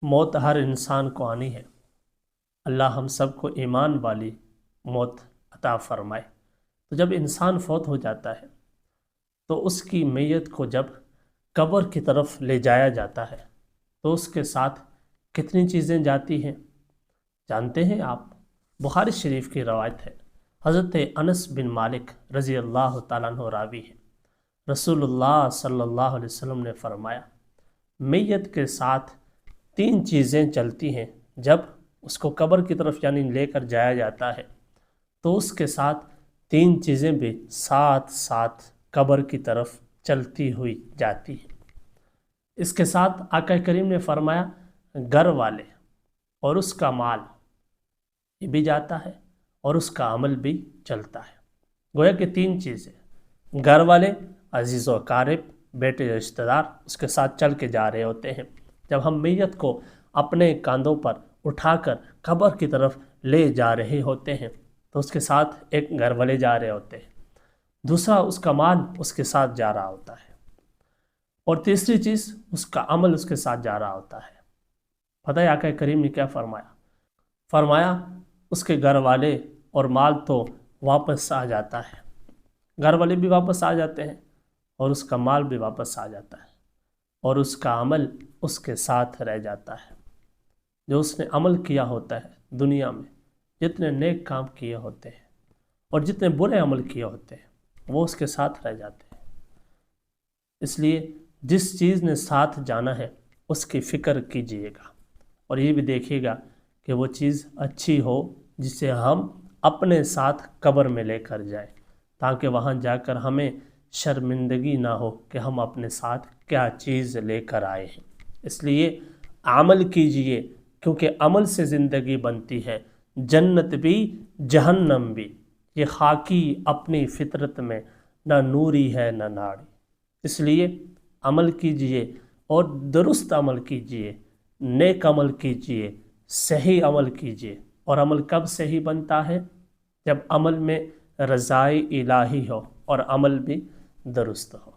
موت ہر انسان کو آنی ہے۔ اللہ ہم سب کو ایمان والی موت عطا فرمائے۔ تو جب انسان فوت ہو جاتا ہے تو اس کی میت کو جب قبر کی طرف لے جایا جاتا ہے تو اس کے ساتھ کتنی چیزیں جاتی ہیں جانتے ہیں آپ؟ بخاری شریف کی روایت ہے، حضرت انس بن مالک رضی اللہ تعالیٰ عنہ راوی ہے، رسول اللہ صلی اللہ علیہ وسلم نے فرمایا میت کے ساتھ 3 چیزیں چلتی ہیں جب اس کو قبر کی طرف یعنی لے کر جایا جاتا ہے تو اس کے ساتھ 3 چیزیں بھی ساتھ ساتھ قبر کی طرف چلتی ہوئی جاتی ہیں۔ اس کے ساتھ آقا کریم نے فرمایا گھر والے اور اس کا مال یہ بھی جاتا ہے اور اس کا عمل بھی چلتا ہے۔ گویا کہ 3 چیزیں، گھر والے، عزیز و اقارب، بیٹے رشتہ دار اس کے ساتھ چل کے جا رہے ہوتے ہیں۔ جب ہم میت کو اپنے کاندھوں پر اٹھا کر قبر کی طرف لے جا رہے ہوتے ہیں تو اس کے ساتھ ایک گھر والے جا رہے ہوتے ہیں، دوسرا اس کا مال اس کے ساتھ جا رہا ہوتا ہے، اور تیسری چیز اس کا عمل اس کے ساتھ جا رہا ہوتا ہے۔ پتہ ہے آقا کریم نے کیا فرمایا؟ فرمایا اس کے گھر والے اور مال تو واپس آ جاتا ہے، گھر والے بھی واپس آ جاتے ہیں اور اس کا مال بھی واپس آ جاتا ہے، اور اس کا عمل اس کے ساتھ رہ جاتا ہے۔ جو اس نے عمل کیا ہوتا ہے دنیا میں، جتنے نیک کام کیے ہوتے ہیں اور جتنے برے عمل کیے ہوتے ہیں وہ اس کے ساتھ رہ جاتے ہیں۔ اس لیے جس چیز نے ساتھ جانا ہے اس کی فکر کیجئے گا، اور یہ بھی دیکھیے گا کہ وہ چیز اچھی ہو جسے ہم اپنے ساتھ قبر میں لے کر جائیں، تاکہ وہاں جا کر ہمیں شرمندگی نہ ہو کہ ہم اپنے ساتھ کیا چیز لے کر آئے ہیں۔ اس لیے عمل کیجئے، کیونکہ عمل سے زندگی بنتی ہے، جنت بھی جہنم بھی۔ یہ خاکی اپنی فطرت میں نہ نوری ہے نہ ناڑی۔ اس لیے عمل کیجئے اور درست عمل کیجئے، نیک عمل کیجئے، صحیح عمل کیجئے۔ اور عمل کب صحیح بنتا ہے؟ جب عمل میں رضائے الہی ہو اور عمل بھی درست ہو۔